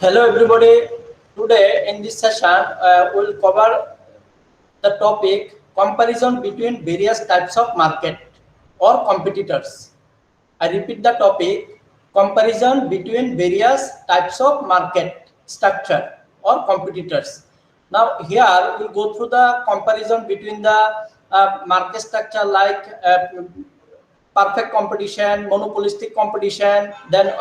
Hello everybody. Today in this session we'll cover the topic comparison between various types of market or competitors. I repeat the topic comparison between various types of market structure or competitors. Now here we'll go through the comparison between the market structure like perfect competition, monopolistic competition, then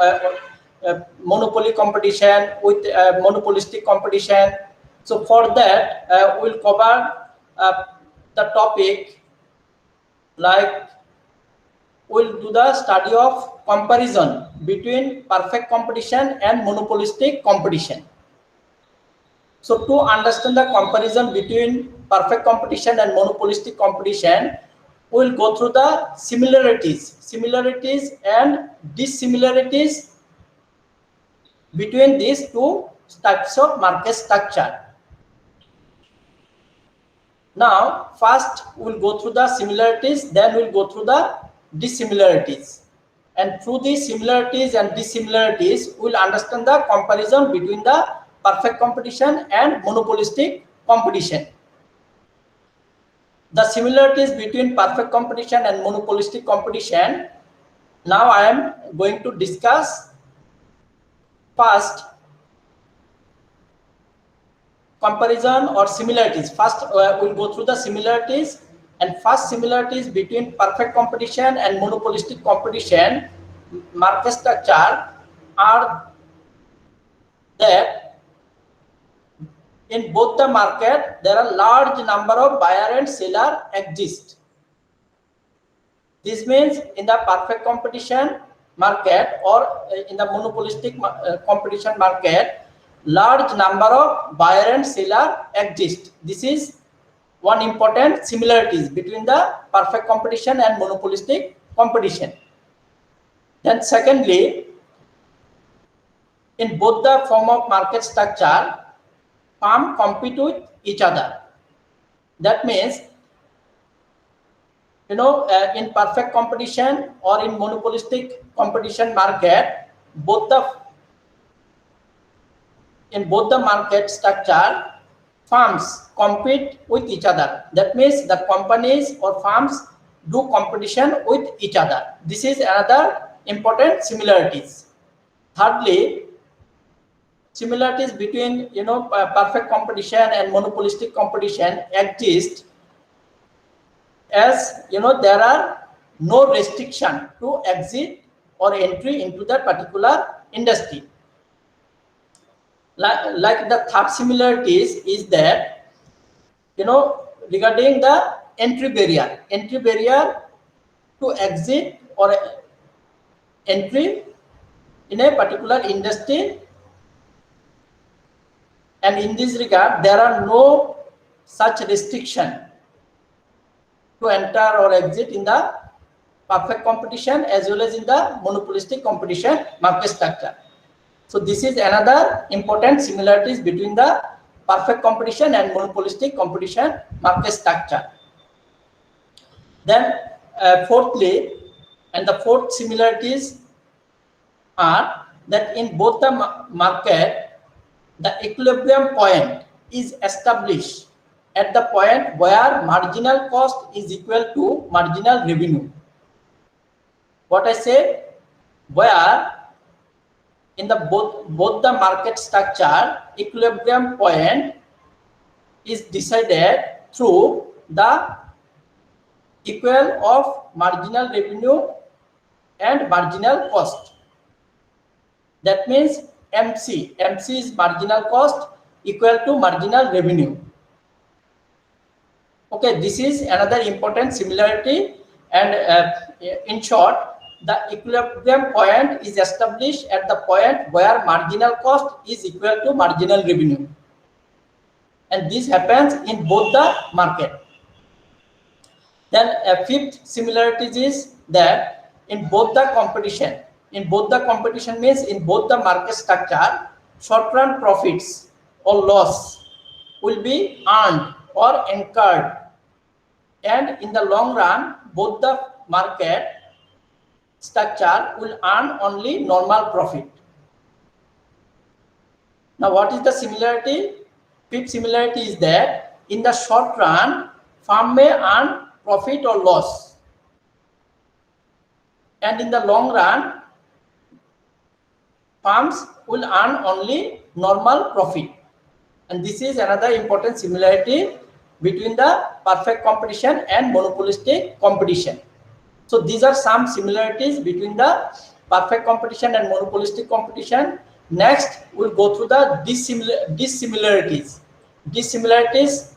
monopoly competition with monopolistic competition. So for that, we'll cover the topic like we'll do the study of comparison between perfect competition and monopolistic competition. So to understand the comparison between perfect competition and monopolistic competition, we'll go through the similarities and dissimilarities between these two types of market structure. Now, first we'll go through the similarities, then we'll go through the dissimilarities. And through these similarities and dissimilarities, we'll understand the comparison between the perfect competition and monopolistic competition. The similarities between perfect competition and monopolistic competition. Now I am going to discuss first comparison or similarities. First we'll go through the similarities, and first similarities between perfect competition and monopolistic competition market structure are that in both the market there are large number of buyer and seller exist. This means in the perfect competition market or in the monopolistic competition market, large number of buyer and seller exist. This is one important similarities between the perfect competition and monopolistic competition. Then secondly, in both the form of market structure, firms compete with each other. That means in perfect competition or in monopolistic competition market, in both the market structure, firms compete with each other. That means the companies or firms do competition with each other. This is another important similarities. Thirdly, similarities between perfect competition and monopolistic competition exist as there are no restriction to exit or entry into that particular industry. Like the third similarities is that regarding the entry barrier to exit or entry in a particular industry, and in this regard there are no such restriction to enter or exit in the perfect competition as well as in the monopolistic competition market structure. So this is another important similarities between the perfect competition and monopolistic competition market structure. Then fourthly, and the fourth similarities are that in both the market, the equilibrium point is established at the point where marginal cost is equal to marginal revenue. What I say, where in the both the market structure, equilibrium point is decided through the equal of marginal revenue and marginal cost. That means MC is marginal cost equal to marginal revenue. Okay, this is another important similarity, and in short, the equilibrium point is established at the point where marginal cost is equal to marginal revenue, and this happens in both the market. Then a fifth similarity is that in both the competition means in both the market structure, short-run profits or loss will be earned or incurred, and in the long run both the market structure will earn only normal profit. Now, what is the similarity? Fifth similarity is that in the short run, firm may earn profit or loss, and in the long run, firms will earn only normal profit. And this is another important similarity between the perfect competition and monopolistic competition. So these are some similarities between the perfect competition and monopolistic competition. Next, we'll go through the dissimilarities. Dissimilarities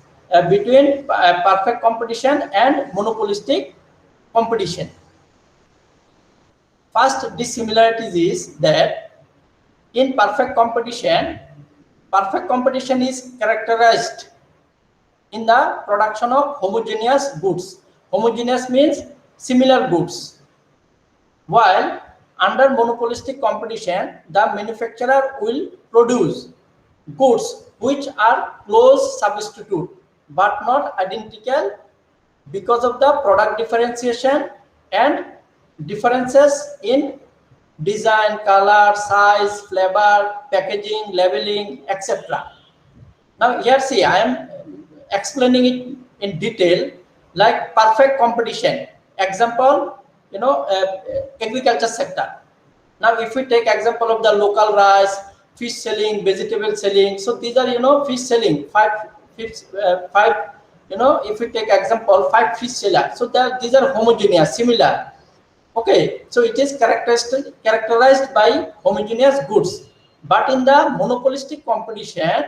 between perfect competition and monopolistic competition. First dissimilarities is that in perfect competition is characterized in the production of homogeneous goods. Homogeneous means similar goods. While under monopolistic competition, the manufacturer will produce goods which are close substitute but not identical because of the product differentiation and differences in design, color, size, flavor, packaging, labeling, etc. Now here see, I am explaining it in detail, like perfect competition. Example, agriculture sector. Now if we take example of the local rice, fish selling, vegetable selling, so these are fish selling, five, if we take example 5 fish seller, so these are homogeneous, similar. Okay, so it is characterized by homogeneous goods. But in the monopolistic competition,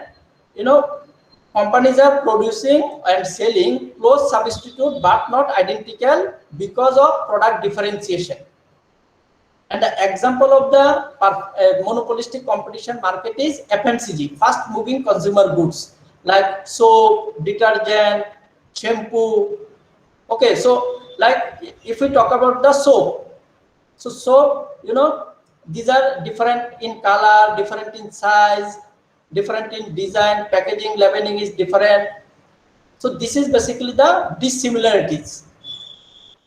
companies are producing and selling close substitute but not identical because of product differentiation. And the example of the monopolistic competition market is FMCG, fast moving consumer goods like soap, detergent, shampoo. Okay, so like if we talk about the soap, so soap, these are different in color, different in size, different in design, packaging, labeling is different. So this is basically the dissimilarities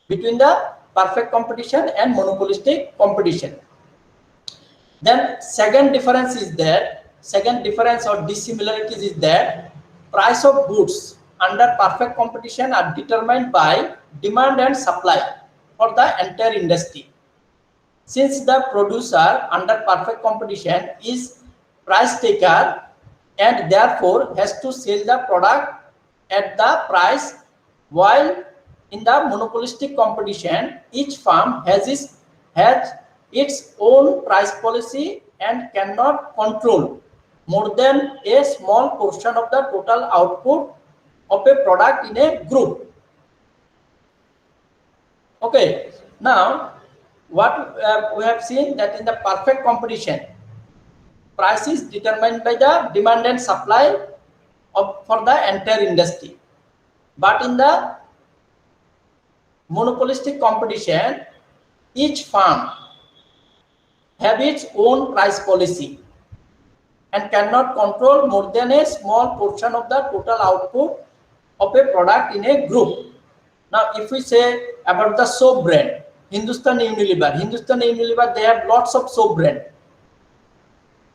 between the perfect competition and monopolistic competition. Then second difference or dissimilarities is that price of goods under perfect competition are determined by demand and supply for the entire industry. Since the producer under perfect competition is price taker and therefore has to sell the product at the price, while in the monopolistic competition each firm has its own price policy and cannot control more than a small portion of the total output of a product in a group. Okay, now what we have seen that in the perfect competition, price is determined by the demand and supply for the entire industry. But in the monopolistic competition, each firm have its own price policy and cannot control more than a small portion of the total output of a product in a group. Now, if we say about the soap brand, Hindustan Unilever, they have lots of soap brand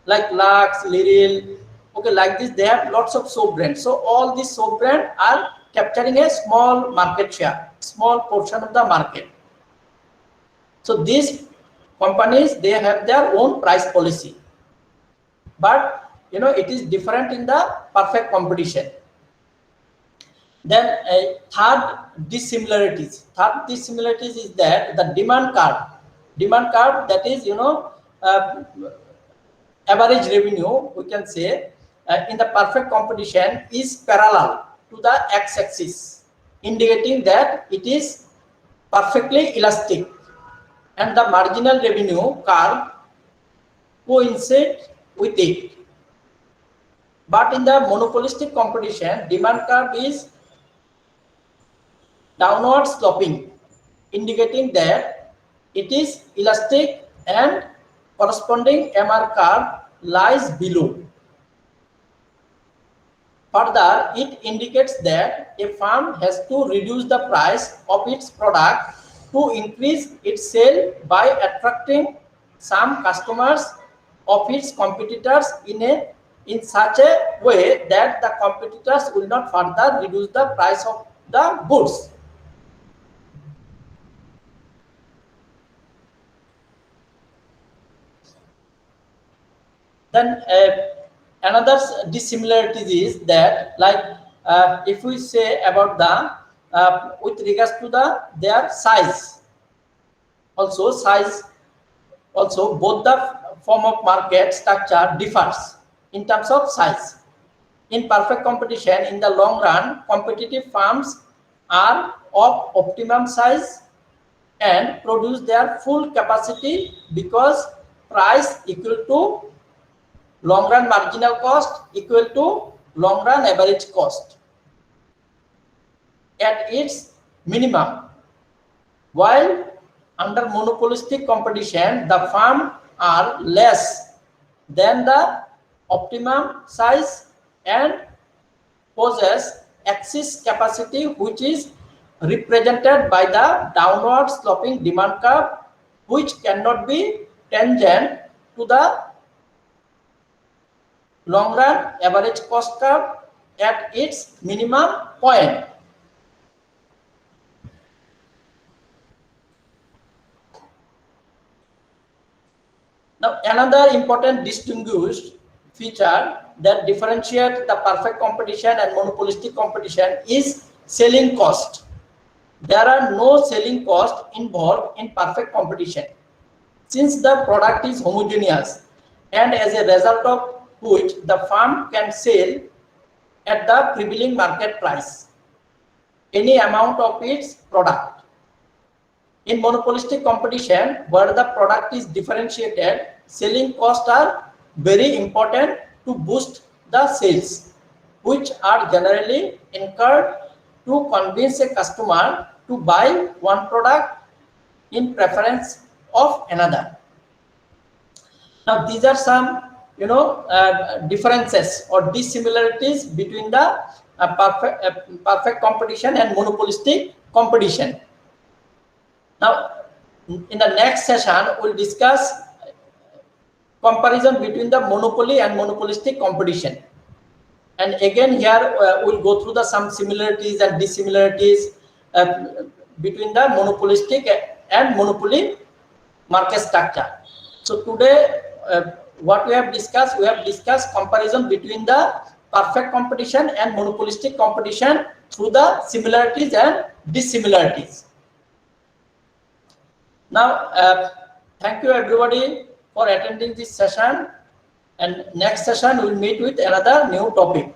like Lux, Liril. Okay, like this, they have lots of soap brands. So all these soap brands are capturing a small market share, small portion of the market. So these companies, they have their own price policy, but it is different in the perfect competition. Then third dissimilarities is that the demand curve, that is average revenue, we can say, in the perfect competition is parallel to the x-axis, indicating that it is perfectly elastic, and the marginal revenue curve coincides with it. But in the monopolistic competition, demand curve is downward sloping, indicating that it is elastic and corresponding MR curve lies below. Further, it indicates that a firm has to reduce the price of its product to increase its sale by attracting some customers of its competitors in a in such a way that the competitors will not further reduce the price of the goods. Then another dissimilarities is that, like if we say about the with regards to their size, also both the form of market structure differs in terms of size. In perfect competition, in the long run, competitive firms are of optimum size and produce their full capacity because price equal to long run marginal cost equal to long run average cost at its minimum. While under monopolistic competition, the firms are less than the optimum size and possess excess capacity, which is represented by the downward sloping demand curve, which cannot be tangent to the long run average cost curve at its minimum point. Now, another important distinguished feature that differentiates the perfect competition and monopolistic competition is selling cost. There are no selling costs involved in perfect competition, since the product is homogeneous, and as a result of which the firm can sell at the prevailing market price any amount of its product. In monopolistic competition, where the product is differentiated, selling costs are very important to boost the sales, which are generally incurred to convince a customer to buy one product in preference of another. Now, these are some differences or dissimilarities between the perfect competition and monopolistic competition. Now, in the next session, we'll discuss comparison between the monopoly and monopolistic competition. And again, here we'll go through some similarities and dissimilarities between the monopolistic and monopoly market structure. So today, what we have discussed comparison between the perfect competition and monopolistic competition through the similarities and dissimilarities. Now, thank you everybody for attending this session, and next session we'll meet with another new topic.